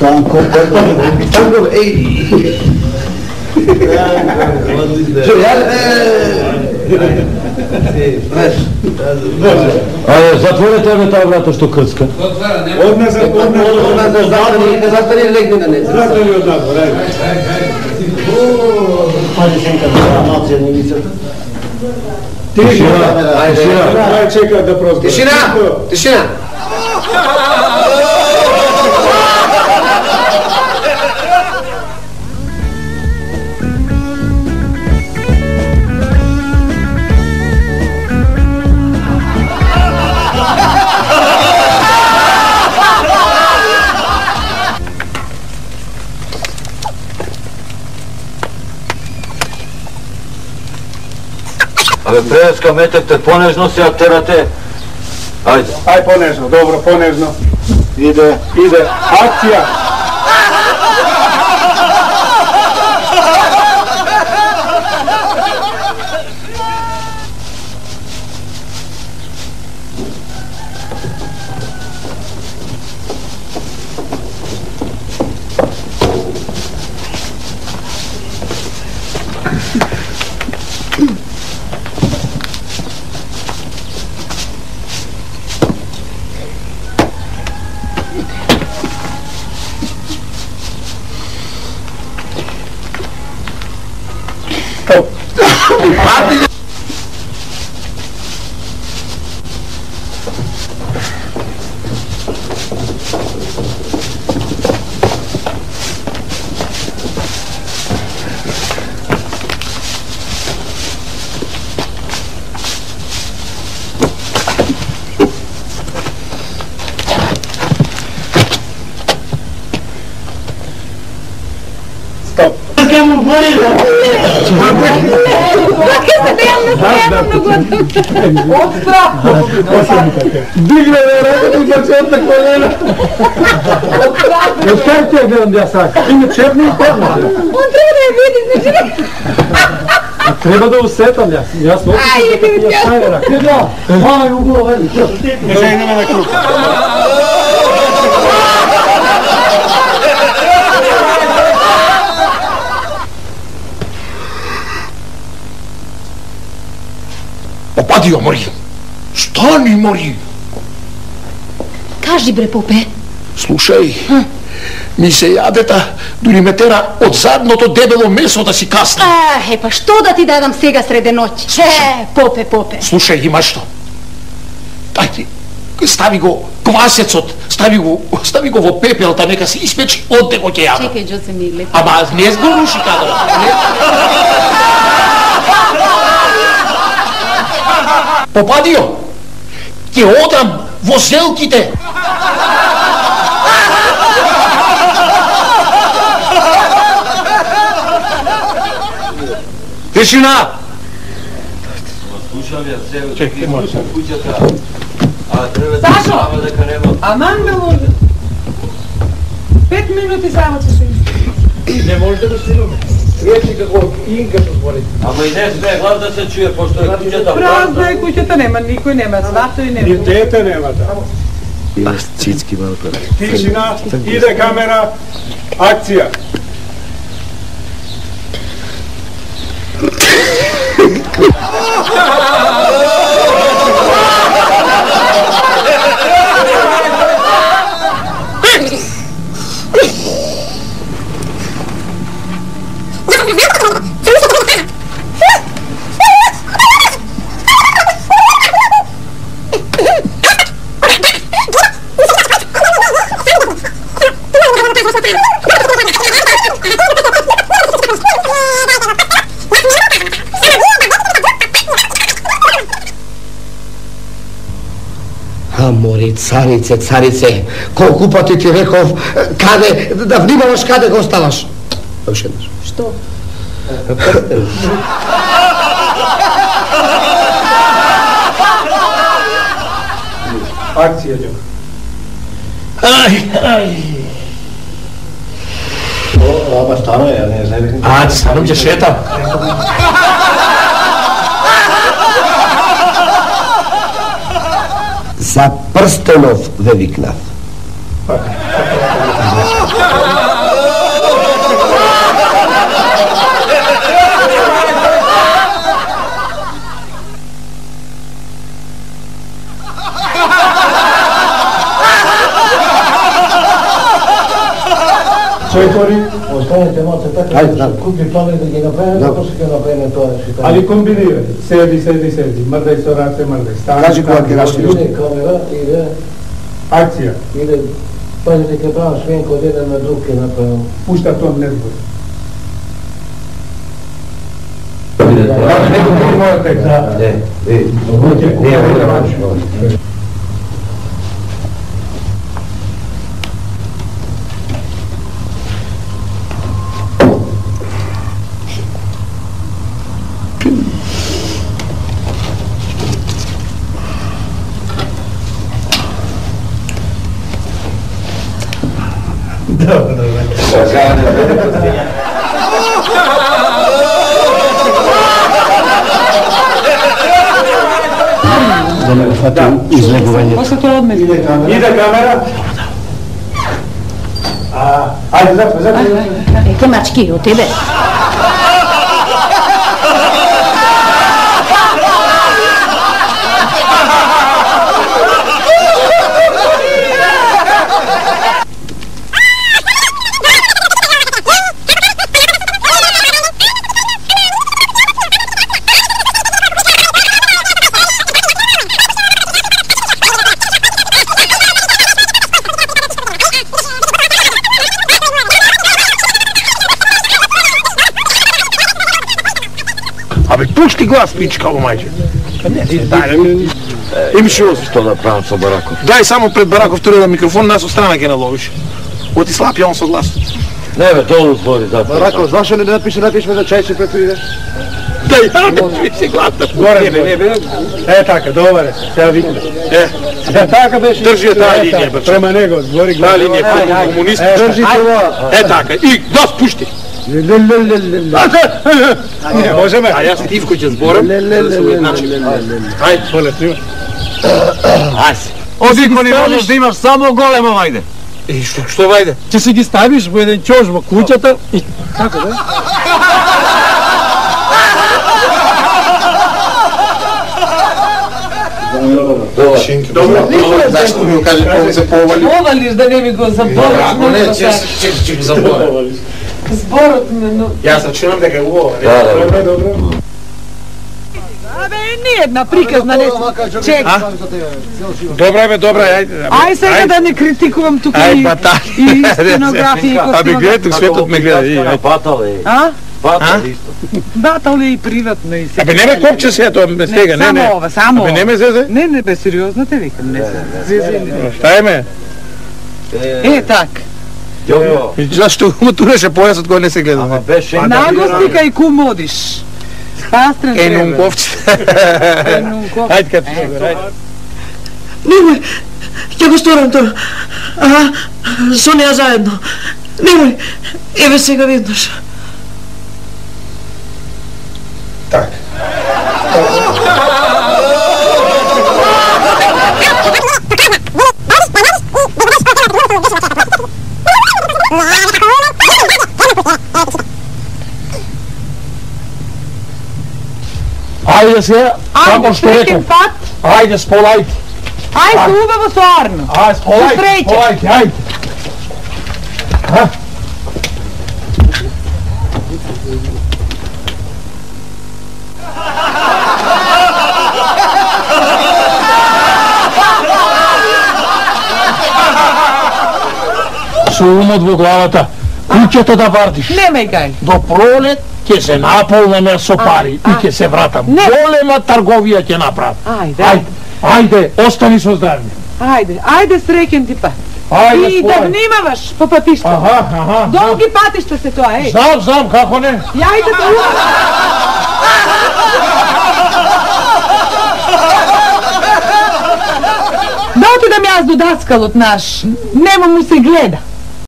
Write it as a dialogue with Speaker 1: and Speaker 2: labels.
Speaker 1: Stanko, ej!
Speaker 2: Zatvorite ove ta vrata što krcka.
Speaker 1: Odmah zatvori legni na neca. Zatvori od nabor, ajde. Pazi Senka, da malo cijenilicata.
Speaker 2: Tišina,
Speaker 1: Ajde čekaj da prozgore.
Speaker 3: Tišina!
Speaker 2: Ove prejačka metekte, ponežno se terate. Ajde.
Speaker 1: Aj ponežno, dobro, ponežno. Ide, akcija.
Speaker 2: Digne me, rekao ti začetak koljena. Još kaj ti je gledam ja sad? Ti me čepni i podno.
Speaker 4: On treba da je vidi, znači...
Speaker 2: Treba da usetam ja. Ja sam opet da ti ja sajera. Kada? Aj, uglo, vedi.
Speaker 1: Ne želim na krug.
Speaker 3: Opadio, mori! Stani, mori!
Speaker 4: Kaži bre, Pope.
Speaker 3: Слушай, ми се јадета, дури ме тера од задното дебело месо да си касна.
Speaker 4: Па што да ти дадам сега среде ноќ? Попе.
Speaker 3: Слушај, има што. Дај ти, стави го квасецот, стави го во пепелта, нека се испечи, одде го ќе јадам.
Speaker 4: Чекај, Джосе ми гледа.
Speaker 3: Ама не сгоруши кадра. Попадио, ќе одам во зелките.
Speaker 2: Тишина!
Speaker 1: Čekaj, može.
Speaker 5: Sašo! A Mangalo... 5 minuti samo će se isti.
Speaker 1: Ne može da se rume. Riječi kako Inka što stvoriti.
Speaker 2: Ама и не sme глас да се чуе, пошто е куќата
Speaker 5: Prazna je kućata, nema, niko nema, zlato i nema.
Speaker 1: Ni dete nema tamo.
Speaker 6: Cicki malko.
Speaker 1: Tišina, ide kamera, akcija.
Speaker 3: Мори, царице, колку пати ти реков, каде, да внимаваш каде го оставаш. Уште еднаш.
Speaker 4: Што?
Speaker 1: Акција, Ѓо.
Speaker 3: Ај.
Speaker 1: Ама стано е, не знам.
Speaker 3: Ајде, станом ќе шетам. За Прстенов ве викнав.
Speaker 2: Četvori,
Speaker 7: Ostanete malo tako, kupi pamet da ga napravim, после ga napravim to šitanje.
Speaker 2: ali kombinirajte. Sedi. Mrdaj se, orace, mrdaj.
Speaker 1: Kaži kolaki rašli.
Speaker 7: Ide kamera, ide,
Speaker 2: Akcija.
Speaker 7: pazite kad pravim švenku od jedan na drugi napravim.
Speaker 2: Pušta ton nezbor.
Speaker 5: Može to odmah.
Speaker 2: Ide kamera. Ajde, zapad.
Speaker 4: Eke mački, od tebe.
Speaker 3: Абе, пушти глас, пичкало, мајче. Имаш роз.
Speaker 6: Што да правам со Бараков?
Speaker 3: Дај само пред Бараков втори микрофон, нас од страна ќе наловиш. Оти слаб он со глас.
Speaker 6: Не бе, долу отвори запад.
Speaker 1: Бараков, зашо не напишеш на чај се пред идеш?
Speaker 3: Дај, напиши глас.
Speaker 2: Горе, не, така, добре, сега викне. Така беше.
Speaker 3: Држи ја таа линија, бе.
Speaker 2: Према него, говори глас.
Speaker 3: Таа линија е комунист.
Speaker 1: Држи това.
Speaker 3: Така, и да спушти.
Speaker 2: Не, можеме.
Speaker 3: А јас и Ивко ќе зборам, за да се уедначим. Ајде,
Speaker 2: Поле, снима.
Speaker 6: Одико не можеш да имаш само големо вајде.
Speaker 3: И што вајде?
Speaker 2: Ќе си ги ставиш во еден чош во куќата и... Како да?
Speaker 3: Добро, зашто ми го каже, кој се повали?
Speaker 5: Повалиш да не ми го забориш.
Speaker 3: Ако не, ќе го заборам.
Speaker 5: Зборот ми, но...
Speaker 3: Јас рачунам дека е убаво.
Speaker 2: Добро.
Speaker 5: Абе, ни една приказна не... Чек.
Speaker 3: Добра бе, добра, ајде.
Speaker 5: Ај сега да не критикувам тука и стенографија и
Speaker 3: Абе, гледај, тук светот ме гледа.
Speaker 6: Батал е.
Speaker 5: А?
Speaker 6: Батал исто.
Speaker 5: Батал е и приватно и се.
Speaker 3: Абе, не ме копче сега, тоа ме стега, не, не.
Speaker 5: Само ова, само
Speaker 3: Абе, не ме зезе.
Speaker 5: Не, бе, сериозно те викам, не се.
Speaker 3: Šta je me?
Speaker 5: Так.
Speaker 6: Јо,
Speaker 3: Зашто му туреше појасот кој не се гледа?
Speaker 6: ама беше...
Speaker 5: Нагостика и кум одиш. Пастрен треба.
Speaker 3: Енунковци.
Speaker 5: Енунков.
Speaker 3: Ајде кај ти ајде.
Speaker 8: Немој, ќе го сторам тоа. Со неа заедно. Немој, еве сега веднаш.
Speaker 3: Так. Ајде сега, само што рекам.
Speaker 5: Пат.
Speaker 3: Ајде, сполајте.
Speaker 5: Ајде убаво со Арно.
Speaker 3: Ајде, сполајте, ајде. Со умот во главата, куќата да вардиш.
Speaker 5: Немај гај.
Speaker 3: До пролет ќе се наполнеме со пари и ќе се вратам.
Speaker 5: Не.
Speaker 3: Голема трговија ќе направам.
Speaker 5: Ајде.
Speaker 3: Ајде, остани со здравје.
Speaker 5: Ајде среќен ти пат.
Speaker 3: Ајде,
Speaker 5: И да внимаваш по патишта.
Speaker 3: Аха.
Speaker 5: Долги патишта се тоа, еј.
Speaker 3: Знам, како не.
Speaker 5: Јајдете Да отидам јас до даскалот наш. Нема му се гледа.